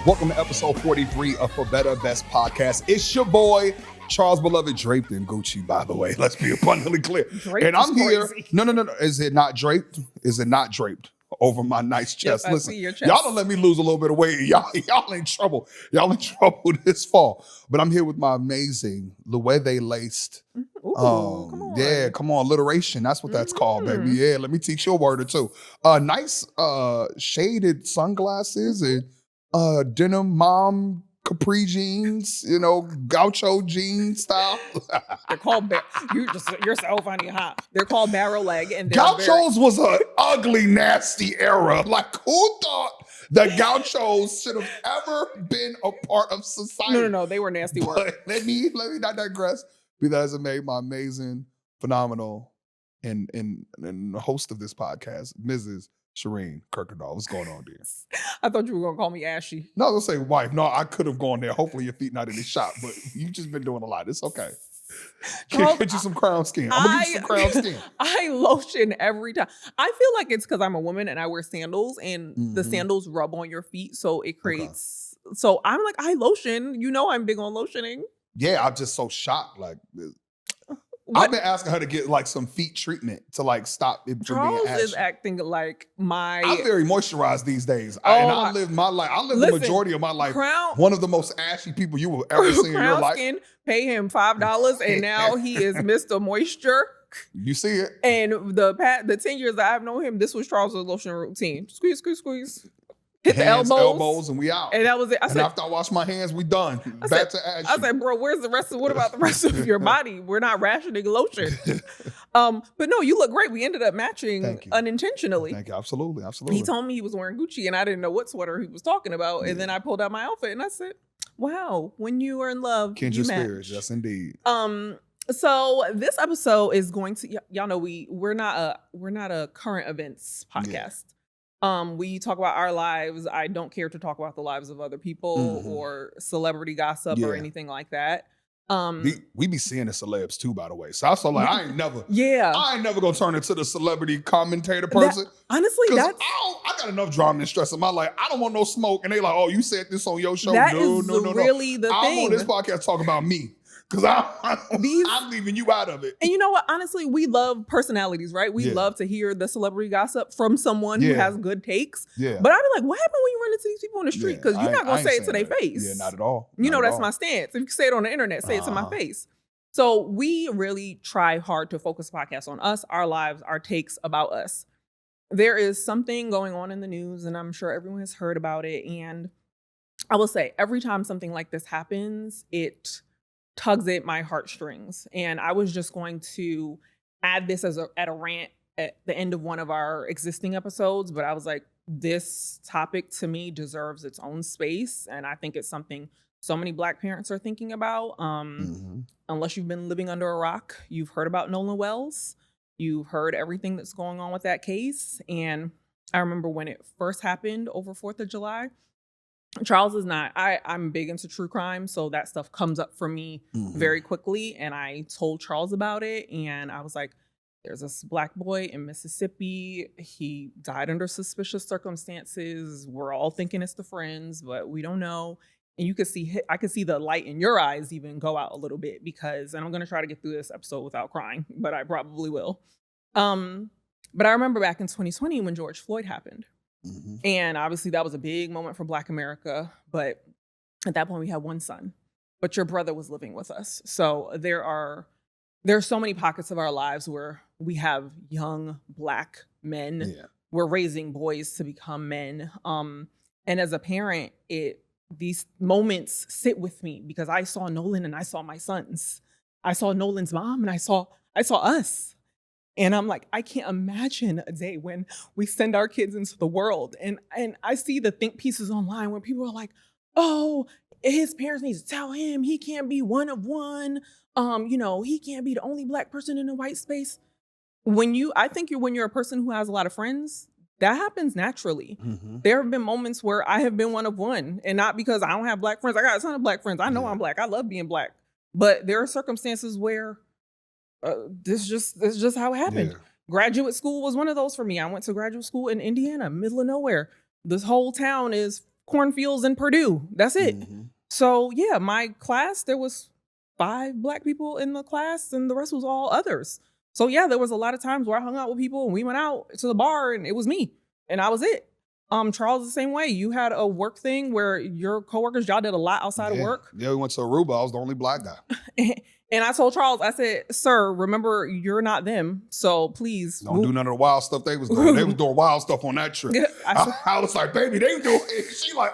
Welcome to episode 43 of For Better Best Podcast. It's your boy, Charles Beloved, draped in Gucci, by the way. Let's be abundantly clear. Draped and I'm here. crazy. No. Is it not draped? Is it not draped over my nice chest? Yes, Listen, I see your chest. y'all don't let me lose a little bit of weight. Y'all in trouble. Y'all in trouble this fall. But I'm here with my amazing Luede laced. Ooh, come on. Yeah, come on, alliteration. That's what that's called, baby. Yeah, let me teach you a word or two. Nice shaded sunglasses and denim mom capri jeans, gaucho jeans style. They're called you're so funny, huh? They're called barrel leg, and Gauchos was an ugly, nasty era. Like, who thought that gauchos should have ever been a part of society? No, they were nasty work. But let me not digress. Because I made my amazing, phenomenal, and host of this podcast, Mrs. Shireen Kuykendoll. What's going on, dear? I thought you were gonna call me Ashy. No, I was gonna say wife. No, I could have gone there. Hopefully your feet not in the shop, but you've just been doing a lot. It's okay. Charles, Get you some crown skin. I'm gonna get you some crown skin. I lotion every time. I feel like it's because I'm a woman and I wear sandals, and the sandals rub on your feet, so it creates. Okay. So I'm like, I lotion. I'm big on lotioning. Yeah, I'm just so shocked. Like, I've been asking her to get like some feet treatment to like stop it from Charles being ashy. is acting like I'm very moisturized these days. Oh, I live my life. I live the majority of my life. One of the most ashy people you will ever see in your life. Skin, pay him $5 and now he is Mr. Moisture. You see it. And the 10 years that I've known him, this was Charles' lotion routine. Squeeze, squeeze, squeeze. Hit hands, the elbows, and we out. And that was it. After I wash my hands, we done. Back to ashy. I said, bro, what about the rest of your body? We're not rationing lotion. But no, you look great. We ended up matching unintentionally. Thank you. Absolutely. He told me he was wearing Gucci and I didn't know what sweater he was talking about. Yeah. And then I pulled out my outfit and I said, wow, when you are in love, kindred spirits, yes indeed. So this episode is going to, y'all know we're not a current events podcast. Yeah. We talk about our lives. I don't care to talk about the lives of other people or celebrity gossip or anything like that. We be seeing the celebs too, by the way. So I was like, I ain't never gonna turn into the celebrity commentator person. Honestly, I got enough drama and stress in my life. I don't want no smoke. And they like, oh, you said this on your show. No. Really the thing. I'm on this podcast talk about me. Because I'm leaving you out of it. And you know what? Honestly, we love personalities, right? We love to hear the celebrity gossip from someone who has good takes. Yeah. But I'd be like, what happened when you run into these people on the street? Because you're not going to say it to their face. Yeah, not at all. That's my stance. If you say it on the internet, say it to my face. So we really try hard to focus the podcast on us, our lives, our takes about us. There is something going on in the news, and I'm sure everyone has heard about it. And I will say, every time something like this happens, it tugs at my heartstrings. And I was just going to add this at a rant at the end of one of our existing episodes, but I was like, this topic to me deserves its own space. And I think it's something so many Black parents are thinking about. Unless you've been living under a rock, you've heard about Nolan Wells. You've heard everything that's going on with that case. And I remember when it first happened over 4th of July, Charles is not. I'm big into true crime, so that stuff comes up for me very quickly. And I told Charles about it, and I was like, there's this Black boy in Mississippi. He died under suspicious circumstances. We're all thinking it's the friends, but we don't know. And I could see the light in your eyes even go out a little bit and I'm going to try to get through this episode without crying, but I probably will. But I remember back in 2020 when George Floyd happened. And obviously that was a big moment for Black America. But at that point we had one son, but your brother was living with us. So there are so many pockets of our lives where we have young Black men. Yeah. We're raising boys to become men. And as a parent, these moments sit with me because I saw Nolan and I saw my sons. I saw Nolan's mom and I saw us. And I'm like, I can't imagine a day when we send our kids into the world. And I see the think pieces online where people are like, oh, his parents need to tell him he can't be one of one. He can't be the only Black person in a white space. When you're a person who has a lot of friends, that happens naturally. There have been moments where I have been one of one, and not because I don't have Black friends. I got a ton of Black friends. I know I'm Black. I love being Black. But there are circumstances where this is just how it happened. Yeah. Graduate school was one of those for me. I went to graduate school in Indiana, middle of nowhere. This whole town is cornfields in Purdue. That's it. Mm-hmm. So yeah, my class, there was 5 Black people in the class and the rest was all others. So yeah, there was a lot of times where I hung out with people and we went out to the bar and it was me and I was it. Charles, the same way. You had a work thing where your coworkers, y'all did a lot outside of work. Yeah, we went to Aruba. I was the only Black guy. And I told Charles, I said, sir, remember, you're not them. So please. Don't do none of the wild stuff they was doing. They was doing wild stuff on that trip. I was like, baby, they doing it. She like,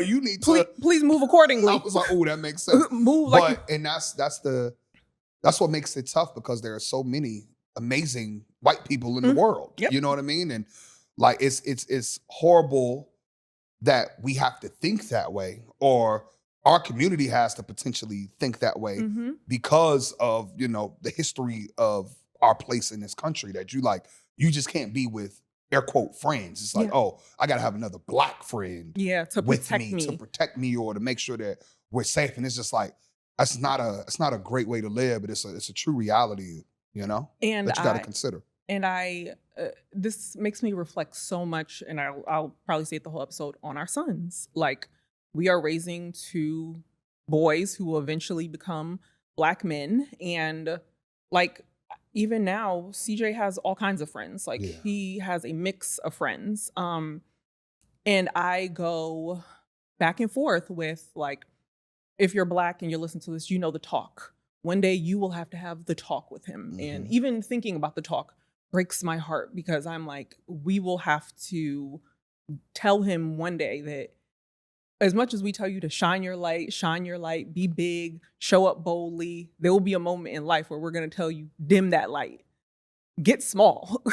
you need to. Please move accordingly. I was like, oh, that makes sense. Move like. And that's what makes it tough because there are so many amazing white people in the world. Yep. You know what I mean? And like, it's horrible that we have to think that way, or our community has to potentially think that way because of, the history of our place in this country, that you just can't be with air quote friends. It's like, oh, I got to have another Black friend to protect me or to make sure that we're safe. And it's just like, it's not a great way to live, but it's a true reality, and that you got to consider. And this makes me reflect so much, and I'll probably say it the whole episode, on our sons. Like, we are raising 2 boys who will eventually become Black men. And like, even now, CJ has all kinds of friends. Like, he has a mix of friends. And I go back and forth with, like, if you're Black and you're listening to this, the talk. One day you will have to have the talk with him. And even thinking about the talk breaks my heart, because I'm like, we will have to tell him one day that as much as we tell you to shine your light, be big, show up boldly, there will be a moment in life where we're going to tell you, dim that light, get small,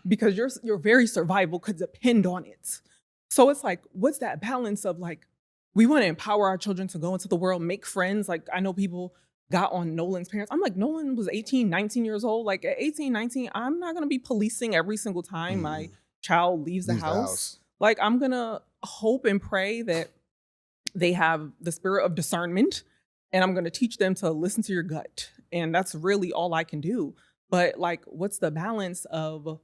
because your very survival could depend on it. So it's like, what's that balance of, like, we want to empower our children to go into the world, make friends. Like, I know people got on Nolan's parents. I'm like, Nolan was 18, 19 years old. Like, at 18, 19, I'm not going to be policing every single time my child leaves the house. Like, I'm going to hope and pray that they have the spirit of discernment, and I'm going to teach them to listen to your gut. And that's really all I can do. But like, what's the balance of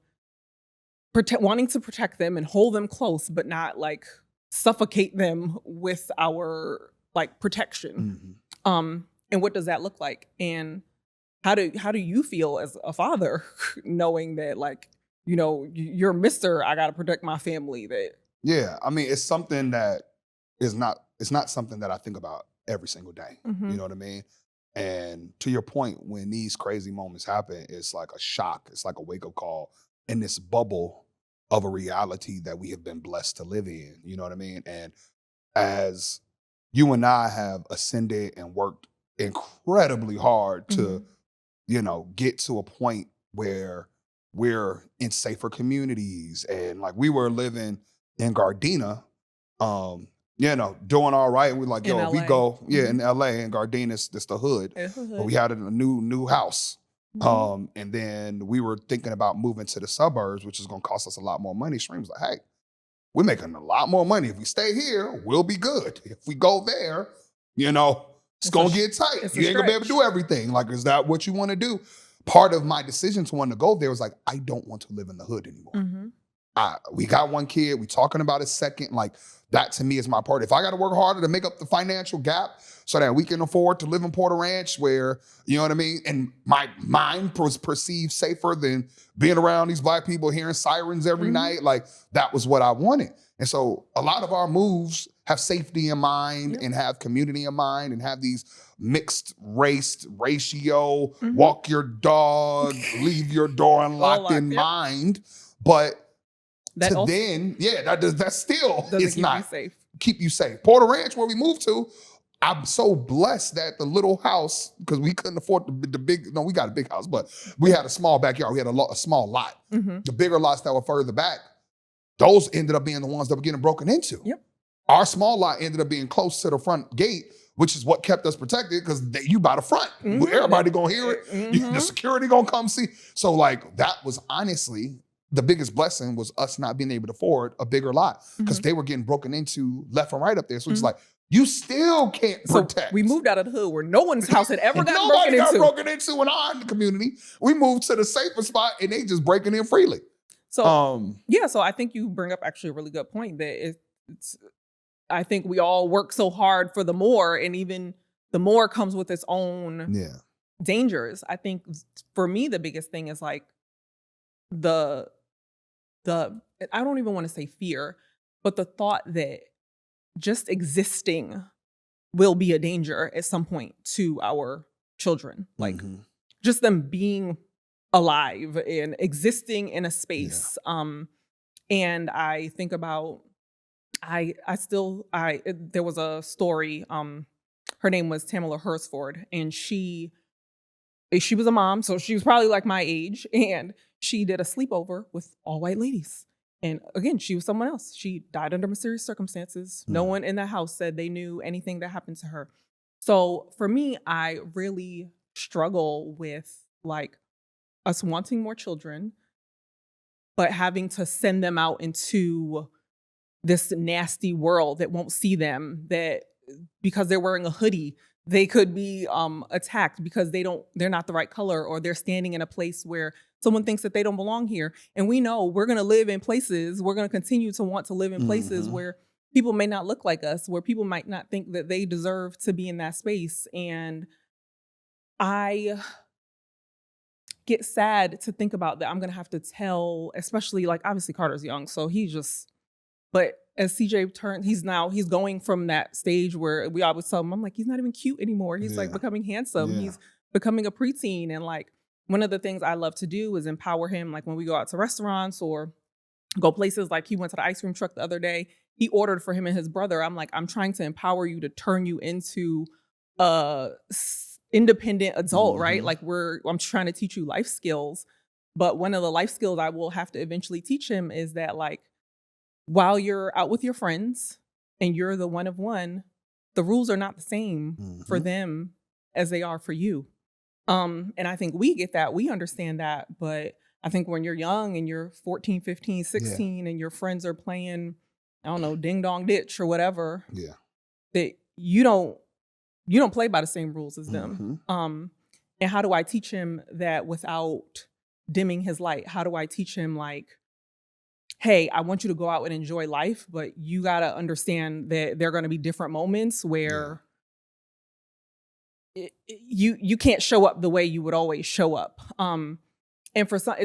wanting to protect them and hold them close, but not like suffocate them with our like protection? And what does that look like? And how do you feel as a father, knowing that, like, you're Mr. I got to protect my family? Yeah, I mean, it's something that it's not something that I think about every single day. You know what I mean? And to your point, when these crazy moments happen, it's like a shock. It's like a wake-up call in this bubble of a reality that we have been blessed to live in. You know what I mean? And as you and I have ascended and worked incredibly hard to, get to a point where we're in safer communities. And like, we were living in Gardena, doing all right. And we're like, if we go, in LA, and Gardena is the hood. But we had a new house. And then we were thinking about moving to the suburbs, which is going to cost us a lot more money. Shireen was like, hey, we're making a lot more money. If we stay here, we'll be good. If we go there, it's going to get tight. You ain't going to be able to do everything. Like, is that what you want to do? Part of my decision to want to go there was like, I don't want to live in the hood anymore. We got 1 kid. We talking about a second. Like, that to me is my part. If I got to work harder to make up the financial gap so that we can afford to live in Porter Ranch, where, you know what I mean? And my mind was perceived safer than being around these Black people, hearing sirens every night. Like, that was what I wanted. And so a lot of our moves have safety in mind and have community in mind and have these mixed ratio, walk your dog, leave your door unlocked in mind. But that still is not keep you safe. Porter Ranch, where we moved to, I'm so blessed that the little house, because we couldn't afford the big, we got a big house, but we had a small backyard. We had a small lot. The bigger lots that were further back, those ended up being the ones that were getting broken into. Our small lot ended up being close to the front gate, which is what kept us protected, because you by the front. Everybody gonna hear it. The security gonna come see. So like, that was honestly the biggest blessing, was us not being able to afford a bigger lot, because they were getting broken into left and right up there. So it's like, you still can't protect. So we moved out of the hood where no one's house had ever gotten broken into. Nobody got broken into in our community. We moved to the safer spot and they just breaking in freely. So so I think you bring up actually a really good point, that it's I think we all work so hard for the more, and even the more comes with its own dangers. I think for me, the biggest thing is like the I don't even want to say fear, but the thought that just existing will be a danger at some point to our children. Like just them being alive and existing in a space. And I think about, there was a story, her name was Tamala Hursford, and she was a mom, so she was probably like my age, and she did a sleepover with all white ladies. And again, she was someone else. She died under mysterious circumstances. No one in the house said they knew anything that happened to her. So for me, I really struggle with like us wanting more children, but having to send them out into this nasty world that won't see them, that because they're wearing a hoodie, they could be attacked because they're not the right color, or they're standing in a place where someone thinks that they don't belong here. And we know we're going to live in places, we're going to continue to want to live in places where people may not look like us, where people might not think that they deserve to be in that space. And I get sad to think about that. I'm going to have to tell, especially like obviously Carter's young, so but as CJ he's going from that stage where we always tell him, I'm like, he's not even cute anymore. He's like becoming handsome. He's becoming a preteen. And like, one of the things I love to do is empower him. Like when we go out to restaurants or go places, like he went to the ice cream truck the other day, he ordered for him and his brother. I'm like, I'm trying to empower you, to turn you into a independent adult, right? Like I'm trying to teach you life skills. But one of the life skills I will have to eventually teach him is that like, while you're out with your friends and you're the one of one, the rules are not the same for them as they are for you. And I think we get that, we understand that, but I think when you're young and you're 14, 15, 16 and your friends are playing, I don't know, ding dong ditch or whatever, that you don't play by the same rules as them. And how do I teach him that without dimming his light? How do I teach him like, hey, I want you to go out and enjoy life, but you got to understand that there are going to be different moments where you can't show up the way you would always show up. And for some,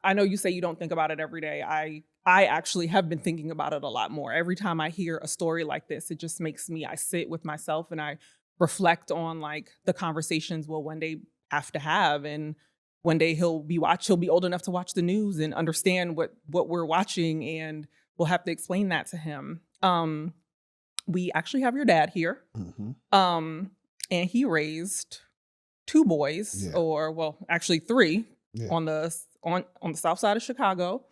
I know you say you don't think about it every day. I actually have been thinking about it a lot more. Every time I hear a story like this, it just makes me, I sit with myself and I reflect on like the conversations we'll one day have to have. And one day he'll be old enough to watch the news and understand what we're watching, and we'll have to explain that to him. We actually have your dad here. And he raised 2 boys, or well, actually 3 on the south side of Chicago.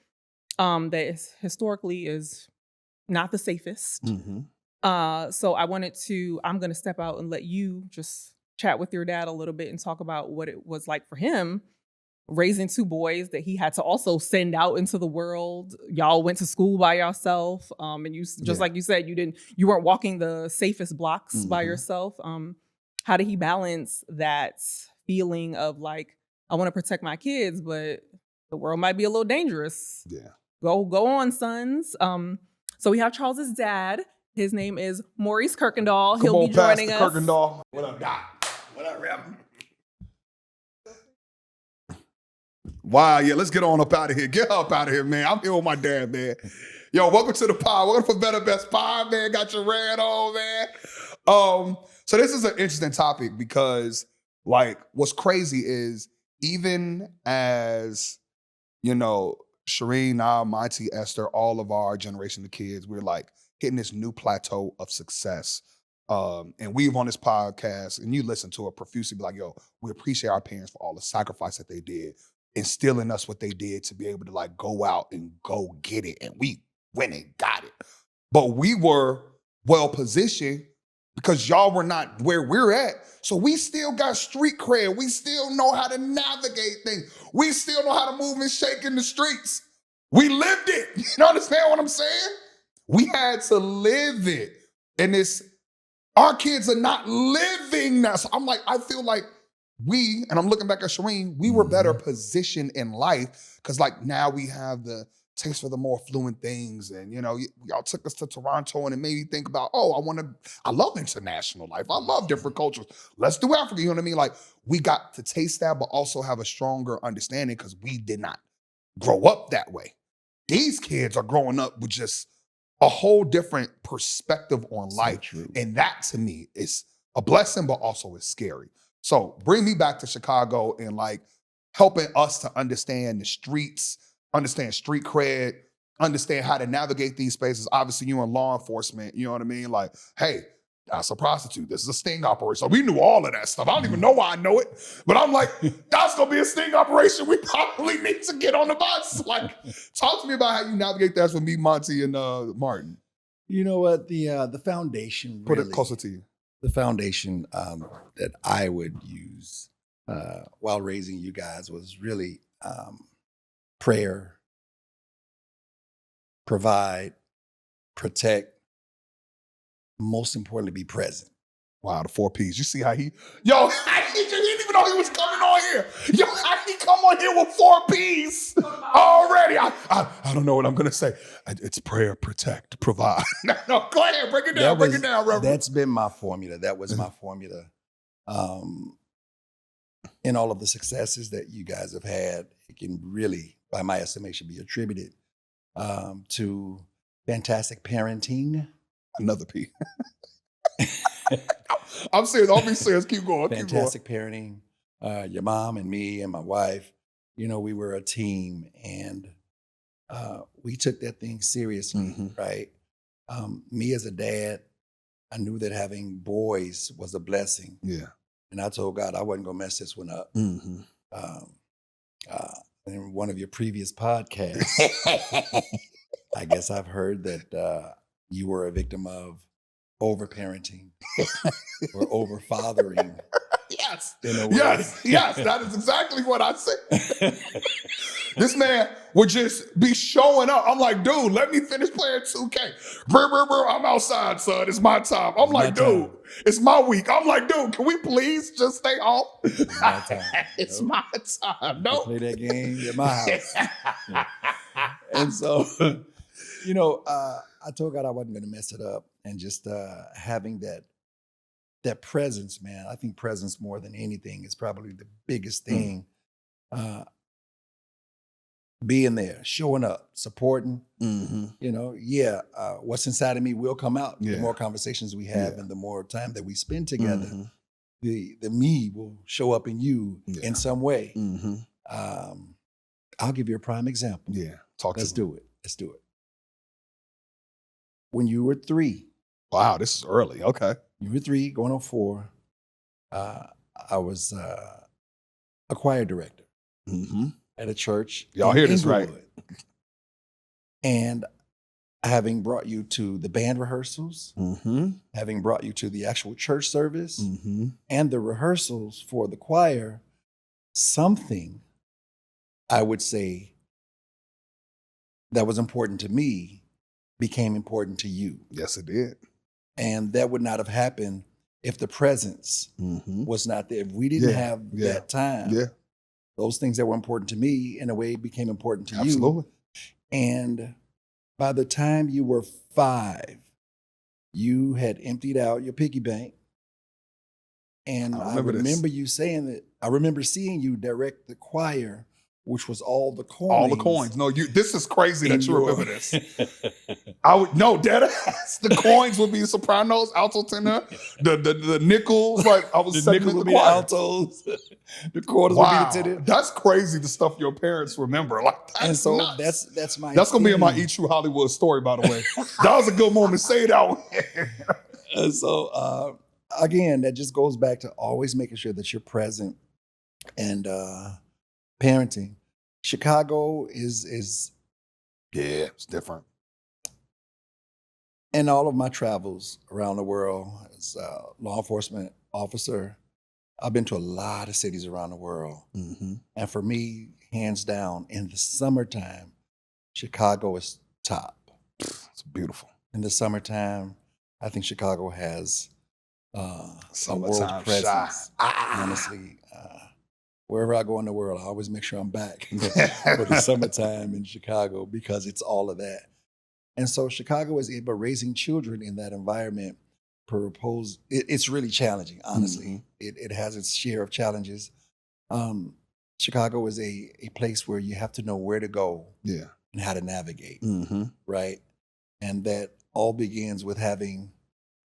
That historically is not the safest. So I'm going to step out and let you just chat with your dad a little bit and talk about what it was like for him raising 2 boys that he had to also send out into the world. Y'all went to school by yourself. And you, just like you said, you weren't walking the safest blocks by yourself. How did he balance that feeling of like, I want to protect my kids, but the world might be a little dangerous. Go on, sons. So we have Charles's dad. His name is Maurice Kuykendoll. He'll be joining us. Kuykendoll. What up, Doc? What up, Rep? Wow, let's get on up out of here. Get up out of here, man. I'm here with my dad, man. Yo, welcome to the pod. Welcome for Better Best Pod, man. Got your red on, man. So this is an interesting topic because, like, what's crazy is even as, Shireen, now, Monty, Esther, all of our generation of kids, we're like hitting this new plateau of success. And we've on this podcast, and you listen to it profusely, be like, yo, we appreciate our parents for all the sacrifice that they did, instilling us what they did to be able to like go out and go get it. And we went and got it. But we were well positioned because y'all were not where we're at. So we still got street cred. We still know how to navigate things. We still know how to move and shake in the streets. We lived it. You understand what I'm saying? We had to live it. And our kids are not living that. So I'm like, I feel like and I'm looking back at Shireen, we were better positioned in life because like now we have the taste for the more fluent things. And, y'all took us to Toronto and it made me think about, I love international life. I love different cultures. Let's do Africa. You know what I mean? Like, we got to taste that, but also have a stronger understanding because we did not grow up that way. These kids are growing up with just a whole different perspective on life. True. And that to me is a blessing, but also is scary. So bring me back to Chicago and like helping us to understand the streets, understand street cred, understand how to navigate these spaces. Obviously, you in law enforcement, you know what I mean? Like, hey, that's a prostitute. This is a sting operation. So we knew all of that stuff. I don't even know why I know it, but I'm like, that's gonna be a sting operation. We probably need to get on the bus. Like, talk to me about how you navigate that with me, Monty, and Martin. You know what? The foundation Put really, it closer to you. the foundation that I would use while raising you guys was really prayer, provide, protect, most importantly, be present. Wow, the 4 Ps. You see how he didn't even know he was coming on here. Yo, how he come on here with 4 Ps already? I don't know what I'm gonna say. It's prayer, protect, provide. No, go ahead, break it down, Reverend. That's been my formula. That was my formula. In all of the successes that you guys have had, it can really, by my estimation, be attributed to fantastic parenting. Another P. I'm serious. I'll be serious. Keep going. Fantastic parenting. Your mom and me and my wife, we were a team, and we took that thing seriously, right? Me as a dad, I knew that having boys was a blessing. Yeah. And I told God I wasn't going to mess this one up. In one of your previous podcasts, I guess I've heard that you were a victim of overparenting or overfathering. Yes. Yes, that is exactly what I said. This man would just be showing up. I'm like, dude, let me finish playing 2K. I'm outside, son. It's my time. I'm like, dude, it's my week. I'm like, dude, can we please just stay home? It's my time. It's my time. No. Play that game at my house. And so, I told God I wasn't going to mess it up, and just having that presence, man. I think presence more than anything is probably the biggest thing. Being there, showing up, supporting. What's inside of me will come out. The more conversations we have and the more time that we spend together, the me will show up in you in some way. I'll give you a prime example. Yeah, Let's do it. When you were 3. Wow, this is early. Okay. You were 3, going on 4. I was a choir director at a church. Y'all hear this, right? And having brought you to the band rehearsals, having brought you to the actual church service, and the rehearsals for the choir, something I would say that was important to me became important to you. Yes, it did. And that would not have happened if the presence was not there. If we didn't have that time, those things that were important to me, in a way, became important to you. Absolutely. And by the time you were 5, you had emptied out your piggy bank. And I remember you saying that. I remember seeing you direct the choir, which was all the coins. All the coins. No, this is crazy that you remember this. Deadass. The coins would be sopranos, alto tenor, the nickels. Like I was the nickels would be the altos, the quarters would be the tenor. That's crazy. The stuff your parents remember. Like that's nuts. that's That's gonna be in my Eat True Hollywood story, by the way. That was a good moment. Say that one. And so again, that just goes back to always making sure that you're present and parenting. Chicago is it's different. In all of my travels around the world as a law enforcement officer, I've been to a lot of cities around the world. And for me, hands down, in the summertime, Chicago is top. It's beautiful. In the summertime, I think Chicago has a world Summertime presence. Honestly, wherever I go in the world, I always make sure I'm back for the summertime in Chicago because it's all of that. And so Chicago is able raising children in that environment. It's really challenging, honestly. It has its share of challenges. Chicago is a place where you have to know where to go and how to navigate, right? And that all begins with having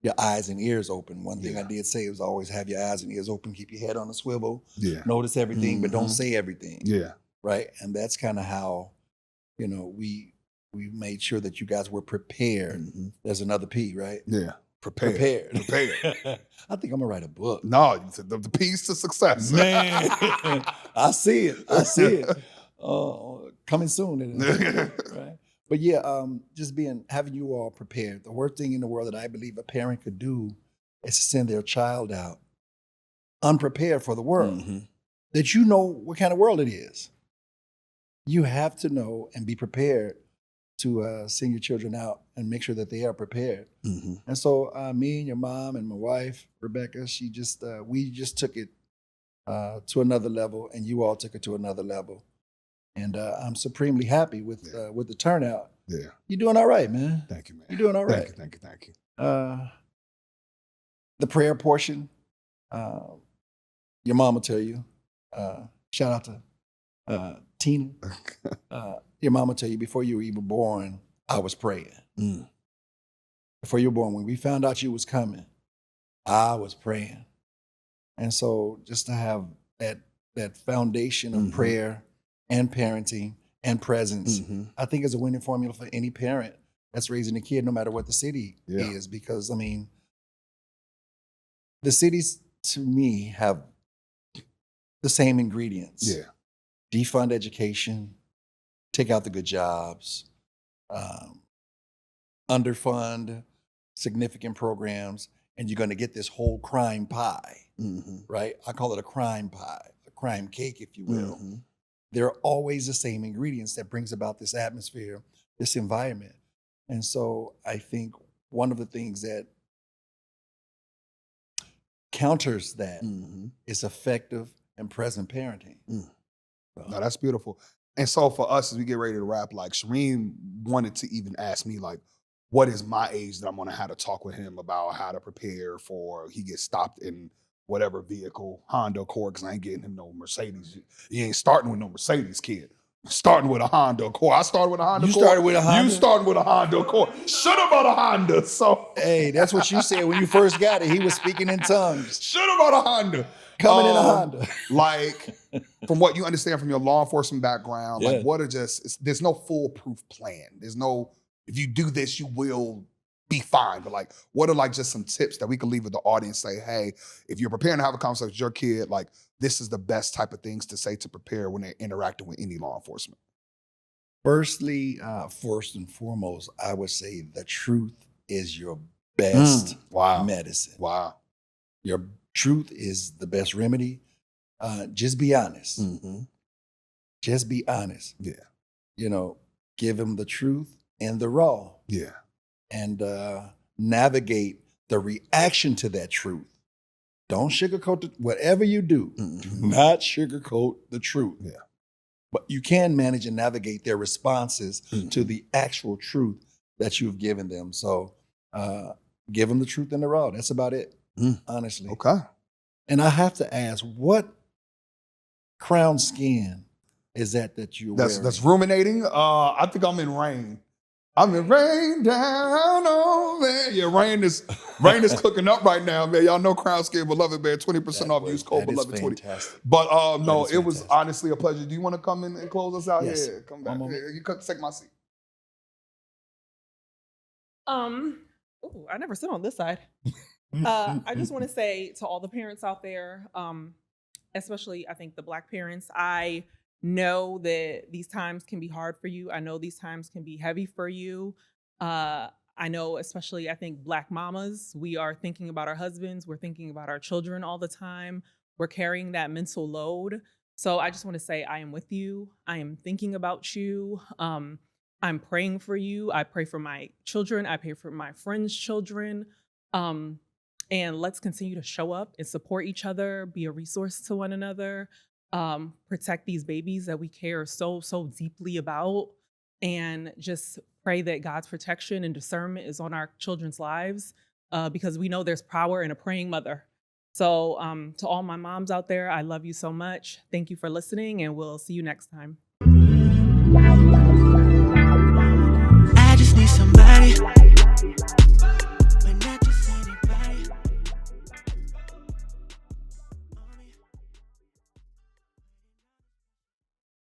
your eyes and ears open. One thing I did say was always have your eyes and ears open, keep your head on a swivel, notice everything, but don't say everything. Right. And that's kind of how, we made sure that you guys were prepared. There's another P, right? Yeah. Prepared. I think I'm gonna write a book. No, the P's to success. Man, I see it. Coming soon. Right? But yeah, just having you all prepared. The worst thing in the world that I believe a parent could do is to send their child out unprepared for the world. That you know what kind of world it is. You have to know and be prepared to send your children out and make sure that they are prepared. And so me and your mom and my wife, Rebecca, we just took it to another level, and you all took it to another level. And I'm supremely happy with the turnout. Yeah. You're doing all right, man. Thank you, man. You're doing all right. Thank you. The prayer portion, your mom will tell you. Shout out to Tina. Your mom will tell you before you were even born, I was praying. Before you were born, when we found out you was coming, I was praying. And so just to have that foundation of prayer and parenting and presence, I think is a winning formula for any parent that's raising a kid, no matter what the city is. Because, the cities, to me, have the same ingredients. Defund education, take out the good jobs, underfund significant programs, and you're going to get this whole crime pie, right? I call it a crime pie, a crime cake, if you will. They're always the same ingredients that brings about this atmosphere, this environment. And so I think one of the things that counters that is effective and present parenting. No, that's beautiful. And so for us, as we get ready to wrap, like Shireen wanted to even ask me, like, what is my age that I'm gonna have to talk with him about how to prepare for he gets stopped in whatever vehicle, Honda Accord, because I ain't getting him no Mercedes. You ain't starting with no Mercedes, kid. Starting with a Honda Accord. I started with a Honda Accord. You started with a Honda? You started with a Honda Accord. Should have bought a Honda. So hey, that's what you said when you first got it. He was speaking in tongues. Should have bought a Honda. Coming in a Honda. Like, from what you understand from your law enforcement background, like what are there's no foolproof plan. There's no, if you do this, you will be fine. But like, what are like just some tips that we can leave with the audience? Say, hey, if you're preparing to have a conversation with your kid, like this is the best type of things to say to prepare when they're interacting with any law enforcement. Firstly, first and foremost, I would say the truth is your best medicine. Wow. Your truth is the best remedy. Just be honest. Just be honest. Yeah. Give them the truth and the raw. Yeah. And navigate the reaction to that truth. Don't sugarcoat whatever you do. Do not sugarcoat the truth. Yeah. But you can manage and navigate their responses to the actual truth that you've given them. So give them the truth and the raw. That's about it, honestly. Okay. And I have to ask, what crown skin is that you're wearing? That's ruminating. I think I'm in rain. I'm in rain down on me. Yeah, rain is cooking up right now, man. Y'all know Crown Skin Beloved, man. 20% off. Use code Beloved 20. But no, it was honestly a pleasure. Do you want to come in and close us out? Yes. Yeah, come back. Yeah, you can take my seat. I never sit on this side. I just want to say to all the parents out there, especially I think the Black parents, I know that these times can be hard for you. I know these times can be heavy for you. I know, especially I think Black mamas, we are thinking about our husbands. We're thinking about our children all the time. We're carrying that mental load. So I just want to say I am with you. I am thinking about you. I'm praying for you. I pray for my children. I pray for my friends' children. And let's continue to show up and support each other, be a resource to one another. protect these babies that we care so deeply about, and just pray that God's protection and discernment is on our children's lives, because we know there's power in a praying mother. So to all my moms out there, I love you so much. Thank you for listening, and we'll see you next time. I just need somebody